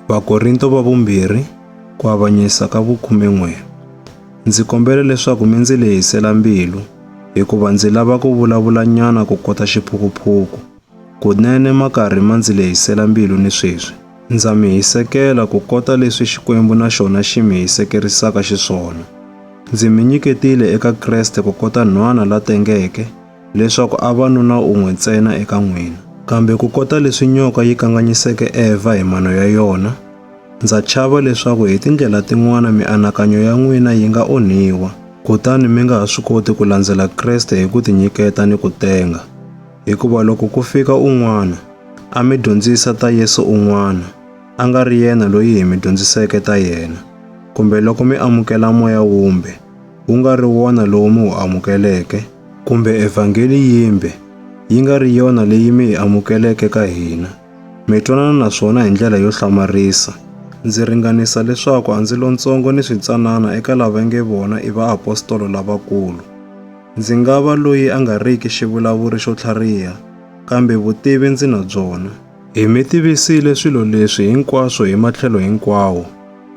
Vakorinto va vumbirhi ku avanyisa ka vu-11. Ndzi kombela leswaku mi ndzi lehisela mbilu hikuva ndzi lava ku vulavula nyana ku kota xiphukuphuku. Kunene makarhi ma ndzi lehisela mbilu ni sweswi. Ndza mi hisekela ku kota leswi Xikwembu na xona xi mi hisekerisaka xiswona. Ndzi mi nyiketile eka Kreste ku kota nhwana la tengeke leswaku a va nuna un'we ntsena eka n'wina. Kambe ku kota leswi nyoka yi kanganyiseke Eva hi mano ya yona, ndza chava leswaku hi tindlela tin'wana mianakanyo ya n'wina yi nga onhiwa, kutani mi nga ha swi koti ku landzela Kreste hi ku tinyiketa ni ku tenga. Hikuva loko ku fika un'wana, a mi dyondzisa ta Yesu un'wana, a nga ri yena loyi hi mi dyondziseke ta yena. Kumbe loko mi amukela moya wumbe, wu nga ri wona lowu mi wu amukeleke, kumbe evhangeli yimbe, yi nga ri yona leyi mi hi amukeleke ka hina. Mi twanana na swona hi ndlela yo hlamarisa. Ndzi ringanisa leswaku a ndzi lontsongo ni switsanana eka lava nge vona i vaapostolo lavakulu. Ndzi nga va loyi a nga riki xivulavuri xo tlhariha, kambe vutivi ndzi na byona. Hi mi tivisile swilo leswi hinkwaswo hi matlhelo hinkwawo,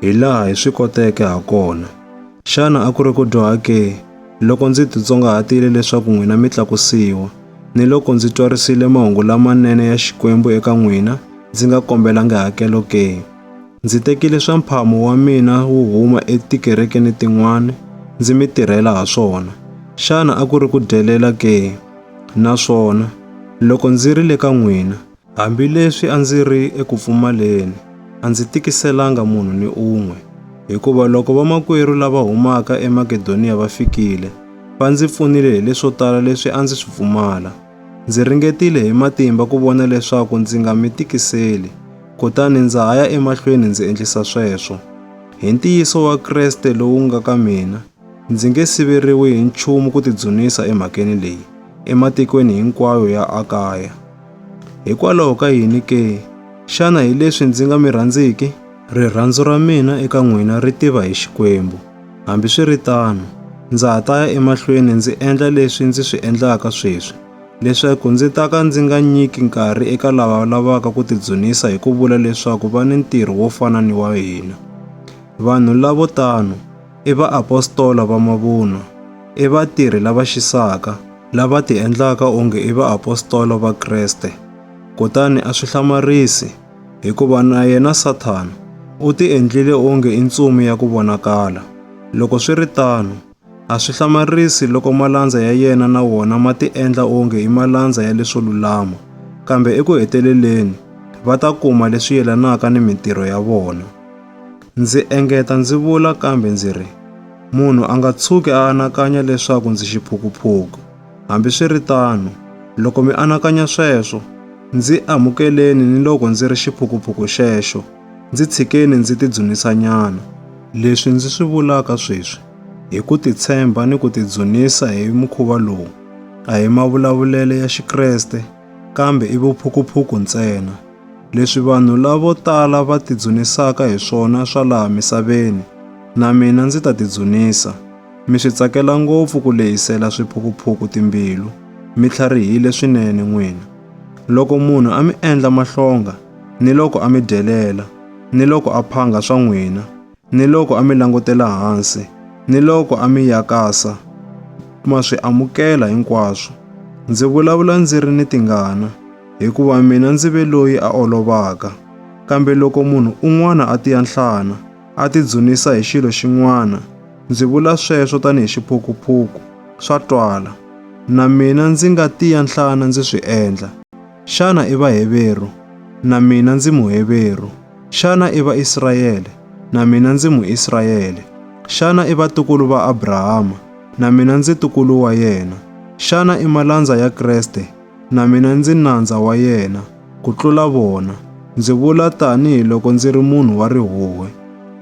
hi laha hi swi koteke ha kona. Xana a ku ri ku dyoha ke, loko ndzi titsongahatile leswaku n'wina mi tlakusiwa, ni loko ndzi twarisile mahungu lamanene ya Xikwembu eka n'wina, ndzi nga kombelanga hakelo ke? Ndzi tekile swa mphamu wa mina wu huma etikerekeni tin'wana, ndzi mi tirhela ha swona. Xana a ku ri ku delela ke? Naswona, loko ndzi ri le ka n'wina, hambileswi a ndzi ri eku pfumaleni, a ndzi tikiselanga munhu ni un'we. Hikuva loko vamakwerhu lava humaka eMakedoniya va fikile, va ndzi pfunile hi leswo tala leswi a ndzi swi pfumala. Ndzi ringetile hi matimba ku vona leswaku ndzi nga mi tikiseli, kutani ndza ha ya emahlweni ndzi endlisa sweswo. Hi ntiyiso wa Kreste lowu nga ka mina, ndzi nge siveriwi hi nchumu ku tidzunisa emhakeni leyi, ematikweni hinkwayo ya Akaya. Hikwalaho ka yini ke? Xana hi leswi ndzi nga mi rhandziki? Rirhandzu ra mina eka n'wina ri tiva hi Xikwembu. Hambiswiritano, ndza ha ta ya emahlweni ndzi endla leswi ndzi swi endlaka sweswi, leswaku ndzi ta ka ndzi nga nyiki nkarhi eka lava lavaka ku tidzunisa hi ku vula leswaku va ni ntirho wo fana ni wa hina. Vanhu lavo tano i vaapostola va mavunwa, i vatirhi lava xisaka, lava ti endlaka onge i vaapostola va Kreste. Kutani a swi hlamarisi, hikuva na yena Sathana u ti endlile onge i ntsumi ya ku vonakala. Loko swi ri tano, a swi hlamarisi loko malandza ya yena na wona ma ti endla onge i malandza ya leswo lulama, kambe eku heteleleni va ta kuma leswi yelanaka ni mintirho ya vona. Ndzi engeta ndzi vula kambe ndzi ri, munhu a nga tshuki a anakanya leswaku ndzi xiphukuphuku. Hambiswiritano, loko mi anakanya sweswo, ndzi amukeleni ni loko ndzi ri xiphukuphuku xexo, ndzi tshikeni ndzi tidzunisa nyana. Leswi ndzi swi vulaka sweswi, hi ku titshemba ni ku tidzunisa hi mukhuva lowu, a hi mavulavulele ya Xikreste, kambe i vuphukuphuku ntsena. Leswi vanhu lavo tala va tidzunisaka hi swona swa laha misaveni, na mina ndzi ta tidzunisa. Mi swi tsakela ngopfu ku lehisela swiphukuphuku timbilu, mi tlharihile swinene n'wina. Loko munhu a mi endla mahlonga, ni loko a mi delela, ni loko a phanga swa n'wina, ni loko a mi langutela hansi, ni loko a mi yakasa, ma swi amukela hinkwaswo. Ndzi vulavula ndzi ri ni tingana, hikuva mina ndzi ve loyi a olovaka. Kambe loko munhu un'wana a tiya nhlana, a tidzunisa hi xilo xin'wana, ndzi vula sweswo tanihi xiphukuphuku, swa twala. Na mina ndzi nga tiya nhlana ndzi swi endla. Xana i vaheveru? Na mina ndzi muheveru. Xana i Vaisrayele? Na mina ndzi muIsrayele. Xana i vatukulu va Abrahama? Na mina ndzi tukulu wa yena. Xana i malandza ya Kreste? Na mina ndzi nandza wa yena, ku tlula vona. Ndzi vula tanihi loko ndzi ri munhu wa rihuwe.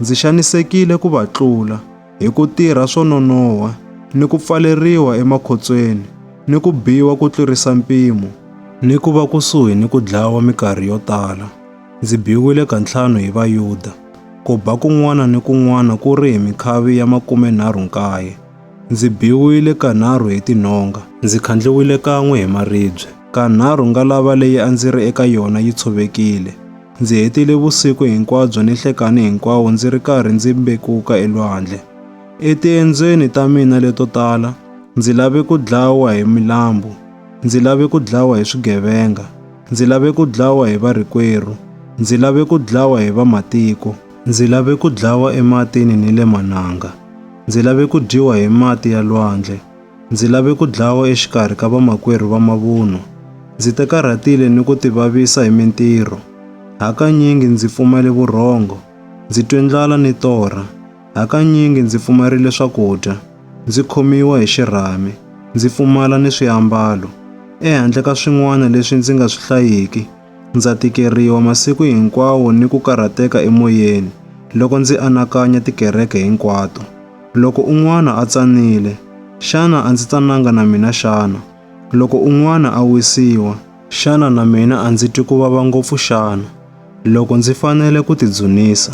Ndzi xanisekile ku va tlula, hi ku tirha swo nonoha, ni ku pfaleriwa emakhotsweni, ni ku biwa ku tlurisa mpimo, ni ku va kusuhi ni ku dlawa mikarhi yo tala. Ndzi biwile kantlhanu hi Vayuda, ku ba kun'wana ni kun'wana ku ri hi mikhavi ya 39. Ndzi biwile kanharhu hi tinhonga, ndzi khandliwile kan'we hi maribye. Kanharhu ngalava leyi a ndzi ri eka yona yi tshovekile. Ndzi hetile vusiku hinkwabyo ni nhlekani hinkwawo ndzi ri karhi ndzi mbekuka elwandle. Etiendzweni ta mina leto tala, ndzi lave ku dlawa hi milambu, ndzi lave ku dlawa hi swigevenga, ndzi lave ku dlawa hi varikwerhu, ndzi lave ku dlawa hi vamatiko, ndzi lave ku dlawa ematini ni le mananga, ndzi lave ku dyiwa hi mati ya lwandle, ndzi lave ku dlawa exikarhi ka vamakwerhu va mavunwa. Ndzi te karhatile ni ku tivavisa hi mintirho. Hakanyingi ndzi pfumale vurhongo, ndzi twe ndlala ni torha. Hakanyingi ndzi pfumarile swakudya, ndzi khomiwa hi xirhami, ndzi pfumala ni swiambalo. Ehandle ka swin'wana leswi ndzi nga swi hlayiki, ndza tikeriwa masiku hinkwawo ni ku karhateka emoyeni loko ndzi anakanya tikereke hinkwato. Loko un'wana a tsanile, xana a ndzi tsananga na mina xana? Loko un'wana a wisiwa, xana na mina a ndzi twi ku vava ngopfu xana? Loko ndzi fanele ku tidzunisa,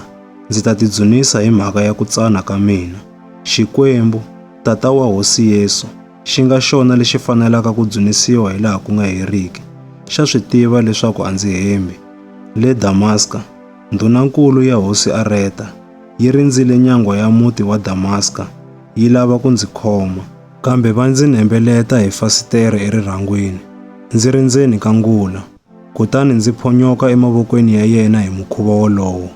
ndzi ta tidzunisa hi mhaka ya ku tsana ka mina. Xikwembu, Tata wa Hosi Yesu, xi nga xona lexi fanelaka ku dzunisiwa hi laha ku nga heriki, xa swi tiva leswaku a ndzi hembi. Le Damaska, ndhunankulu ya Hosi Areta yi rindzile nyangwa ya muti wa Damaska, yi lava ku ndzi khoma, kambe va ndzi nembeleta hi fasitere erirhangweni. Ndzi ri ndzeni ka ngula, kutani ndzi phonyoka emavokweni ya yena hi mukhuva wolowo.